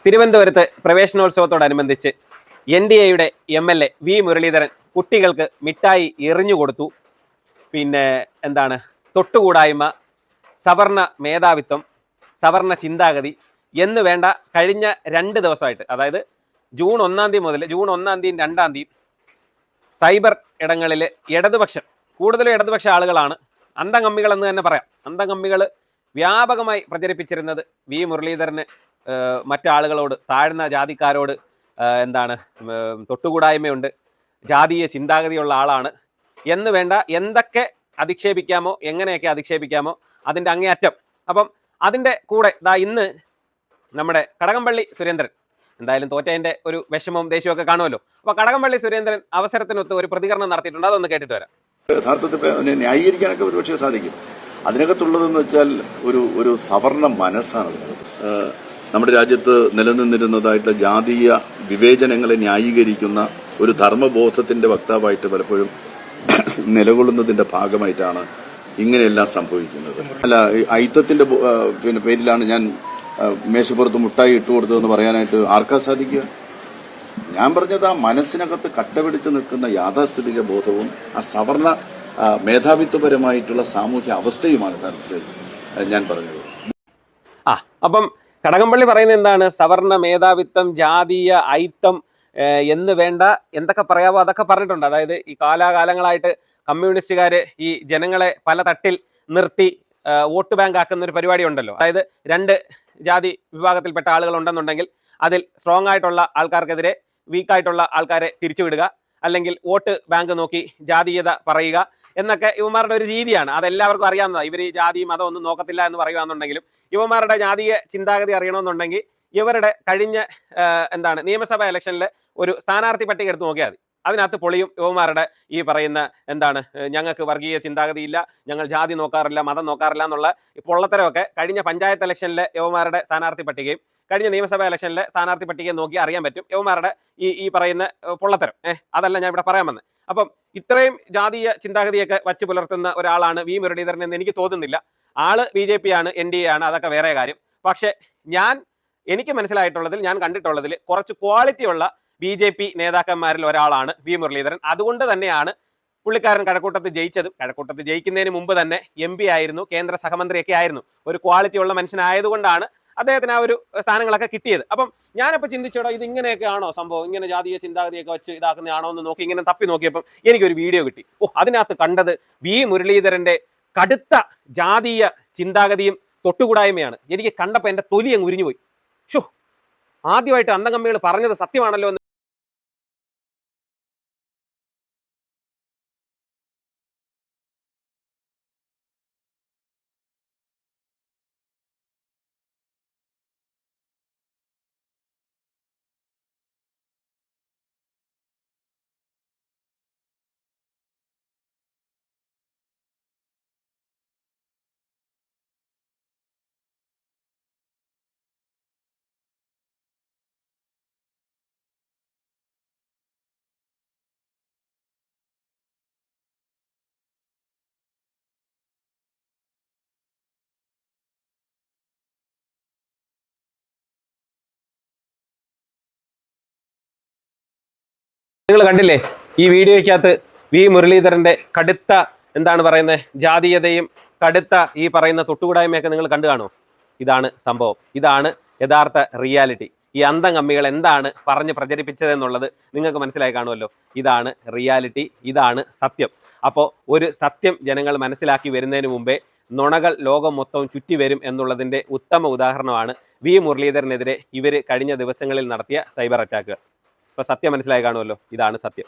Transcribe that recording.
തിരുവനന്തപുരത്ത് പ്രവേശനോത്സവത്തോടനുബന്ധിച്ച് NDAയുടെ MLA V Muraleedharan കുട്ടികൾക്ക് മിഠായി എറിഞ്ഞു കൊടുത്തു. പിന്നെ എന്താണ് തൊട്ടുകൂടായ്മ, സവർണ മേധാവിത്വം, സവർണ ചിന്താഗതി എന്ന് വേണ്ട കഴിഞ്ഞ 2 ദിവസമായിട്ട്, അതായത് ജൂൺ 1 മുതൽ ജൂൺ 1 2 സൈബർ ഇടങ്ങളിൽ ഇടതുപക്ഷം, കൂടുതലും ഇടതുപക്ഷ ആളുകളാണ്, അന്തംകമ്മികൾ എന്ന് തന്നെ പറയാം, അന്തംകമ്മികൾ വ്യാപകമായി പ്രചരിപ്പിച്ചിരുന്നത് വി മുരളീധരന് മറ്റാളുകളോട്, താഴ്ന്ന ജാതിക്കാരോട് എന്താണ് തൊട്ടുകൂടായ്മയുണ്ട്, ജാതീയ ചിന്താഗതിയുള്ള ആളാണ് എന്ന് വേണ്ട എന്തൊക്കെ അധിക്ഷേപിക്കാമോ, എങ്ങനെയൊക്കെ അധിക്ഷേപിക്കാമോ അതിൻ്റെ അങ്ങേയറ്റം. അപ്പം അതിൻ്റെ കൂടെ ഇന്ന് നമ്മുടെ കടകംപള്ളി സുരേന്ദ്രൻ, എന്തായാലും തോറ്റതിൻ്റെ ഒരു വിഷമവും ദേഷ്യമൊക്കെ കാണുമല്ലോ, അപ്പോൾ കടകംപള്ളി സുരേന്ദ്രൻ അവസരത്തിനൊത്ത് ഒരു പ്രതികരണം നടത്തിയിട്ടുണ്ട്. അതൊന്ന് കേട്ടിട്ട് വരാം. യഥാർത്ഥത്തിൽ അതിനെ ന്യായീകരിക്കാനൊക്കെ ഒരുപക്ഷെ സാധിക്കും. അതിനകത്തുള്ളതെന്ന് വെച്ചാൽ ഒരു സവർണ മനസ്സാണ് അതിനകത്ത്. നമ്മുടെ രാജ്യത്ത് നിലനിന്നിരുന്നതായിട്ടുള്ള ജാതീയ വിവേചനങ്ങളെ ന്യായീകരിക്കുന്ന ഒരു ധർമ്മബോധത്തിന്റെ വക്താവായിട്ട് പലപ്പോഴും നിലകൊള്ളുന്നതിന്റെ ഭാഗമായിട്ടാണ് ഇങ്ങനെയെല്ലാം സംഭവിക്കുന്നത്. അല്ല, ഐത്തത്തിന്റെ പേരിലാണ് ഞാൻ മേശപ്പുറത്ത് മുട്ടായി ഇട്ടു കൊടുത്തതെന്ന് പറയാനായിട്ട് ആർക്കാ സാധിക്കുക? ഞാൻ പറഞ്ഞത് ആ മനസ്സിനകത്ത് കട്ടപിടിച്ച് നിൽക്കുന്ന യാഥാസ്ഥിതിക ബോധവും ആ സവർണ മേധാവിത്വപരമായിട്ടുള്ള സാമൂഹ്യ അവസ്ഥയുമാണ് യഥാർത്ഥത്തിൽ ഞാൻ പറഞ്ഞത്. അപ്പം കടകംപള്ളി പറയുന്നത് എന്താണ്? സവർണ മേധാവിത്വം, ജാതീയ ഐത്തം എന്ന് വേണ്ട എന്തൊക്കെ പറയാവോ അതൊക്കെ പറഞ്ഞിട്ടുണ്ട്. അതായത് ഈ കാലാകാലങ്ങളായിട്ട് കമ്മ്യൂണിസ്റ്റുകാർ ഈ ജനങ്ങളെ പല തട്ടിൽ നിർത്തി വോട്ട് ബാങ്ക് ആക്കുന്ന ഒരു പരിപാടി ഉണ്ടല്ലോ. അതായത് 2 ജാതി വിഭാഗത്തിൽപ്പെട്ട ആളുകൾ ഉണ്ടെന്നുണ്ടെങ്കിൽ അതിൽ സ്ട്രോങ് ആയിട്ടുള്ള ആൾക്കാർക്കെതിരെ വീക്കായിട്ടുള്ള ആൾക്കാരെ തിരിച്ചുവിടുക, അല്ലെങ്കിൽ വോട്ട് ബാങ്ക് നോക്കി ജാതീയത പറയുക എന്നൊക്കെ ഇവന്മാരുടെ ഒരു രീതിയാണ്. അതെല്ലാവർക്കും അറിയാവുന്നതാണ്. ഇവർ ഈ ജാതി മതം ഒന്നും നോക്കത്തില്ല എന്ന് പറയുകയാണെന്നുണ്ടെങ്കിലും ഇവന്മാരുടെ ജാതീയ ചിന്താഗതി അറിയണമെന്നുണ്ടെങ്കിൽ ഇവരുടെ കഴിഞ്ഞ നിയമസഭാ ഇലക്ഷനിൽ ഒരു സ്ഥാനാർത്ഥി പട്ടിക എടുത്ത് നോക്കിയാൽ മതി. അതിനകത്ത് പൊളിയും ഇവന്മാരുടെ ഈ പറയുന്ന ഞങ്ങൾക്ക് വർഗീയ ചിന്താഗതിയില്ല, ഞങ്ങൾ ജാതി നോക്കാറില്ല, മതം നോക്കാറില്ല എന്നുള്ള പൊള്ളത്തരമൊക്കെ കഴിഞ്ഞ പഞ്ചായത്ത് ഇലക്ഷനിലെ യവന്മാരുടെ സ്ഥാനാർത്ഥി പട്ടികയും കഴിഞ്ഞ നിയമസഭാ ഇലക്ഷനിലെ സ്ഥാനാർത്ഥി പട്ടികയും നോക്കി അറിയാൻ പറ്റും യവന്മാരുടെ ഈ പറയുന്ന പൊള്ളത്തരം. അതല്ല ഞാൻ ഇവിടെ പറയാൻ വന്നത്. അപ്പം ഇത്രയും ജാതീയ ചിന്താഗതിയൊക്കെ വച്ച് പുലർത്തുന്ന ഒരാളാണ് വി മുരളീധരൻ എന്ന് എനിക്ക് തോന്നുന്നില്ല. ആള് BJP ആണ്, NDA ആണ്, അതൊക്കെ വേറെ കാര്യം. പക്ഷെ എനിക്ക് മനസ്സിലായിട്ടുള്ളതിൽ, ഞാൻ കണ്ടിട്ടുള്ളതിൽ കുറച്ച് ക്വാളിറ്റിയുള്ള BJP നേതാക്കന്മാരിൽ ഒരാളാണ് വി മുരളീധരൻ. അതുകൊണ്ട് തന്നെയാണ് പുള്ളിക്കാരൻ കഴക്കൂട്ടത്ത് ജയിച്ചതും. കഴക്കൂട്ടത്ത് ജയിക്കുന്നതിന് മുമ്പ് തന്നെ MP ആയിരുന്നു, കേന്ദ്ര സഹമന്ത്രിയൊക്കെ ആയിരുന്നു. ഒരു ക്വാളിറ്റി ഉള്ള മനുഷ്യനായതുകൊണ്ടാണ് അദ്ദേഹത്തിന് ആ ഒരു സ്ഥാനങ്ങളൊക്കെ കിട്ടിയത്. അപ്പം ഞാനിപ്പോൾ ചിന്തിച്ചോടോ, ഇത് ഇങ്ങനെയൊക്കെ ആണോ സംഭവം? ഇങ്ങനെ ജാതീയ ചിന്താഗതിയൊക്കെ വെച്ച് ഇതാക്കുന്നതാണോ എന്ന് നോക്കി ഇങ്ങനെ തപ്പി നോക്കിയപ്പം എനിക്കൊരു വീഡിയോ കിട്ടി. അതിനകത്ത് കണ്ടത് വി മുരളീധരന്റെ കടുത്ത ജാതീയ ചിന്താഗതിയും തൊട്ടുകൂടായ്മയാണ്. എനിക്ക് കണ്ടപ്പോൾ എൻ്റെ തൊലി അങ്ങ് ഉരിഞ്ഞുപോയി. ആദ്യമായിട്ട് അന്തംകമ്മികൾ പറഞ്ഞത് സത്യമാണല്ലോ എന്ന്. നിങ്ങൾ കണ്ടില്ലേ ഈ വീഡിയോയ്ക്കകത്ത് വി മുരളീധരന്റെ കടുത്ത ജാതീയതയും കടുത്ത ഈ പറയുന്ന തൊട്ടുകൂടായ്മയൊക്കെ നിങ്ങൾ കണ്ടു കാണുമോ? ഇതാണ് സംഭവം, ഇതാണ് യഥാർത്ഥ റിയാലിറ്റി. ഈ അന്തംകമ്മികൾ എന്താണ് പറഞ്ഞ് പ്രചരിപ്പിച്ചതെന്നുള്ളത് നിങ്ങൾക്ക് മനസ്സിലായി കാണുമല്ലോ. ഇതാണ് റിയാലിറ്റി, ഇതാണ് സത്യം. അപ്പോൾ ഒരു സത്യം ജനങ്ങൾ മനസ്സിലാക്കി വരുന്നതിന് മുമ്പേ നുണകൾ ലോകം മൊത്തം ചുറ്റി വരും എന്നുള്ളതിൻ്റെ ഉത്തമ ഉദാഹരണമാണ് വി മുരളീധരനെതിരെ ഇവർ കഴിഞ്ഞ ദിവസങ്ങളിൽ നടത്തിയ സൈബർ അറ്റാക്കുകൾ. അപ്പോൾ സത്യം മനസ്സിലായി കാണുമല്ലോ, ഇതാണ് സത്യം.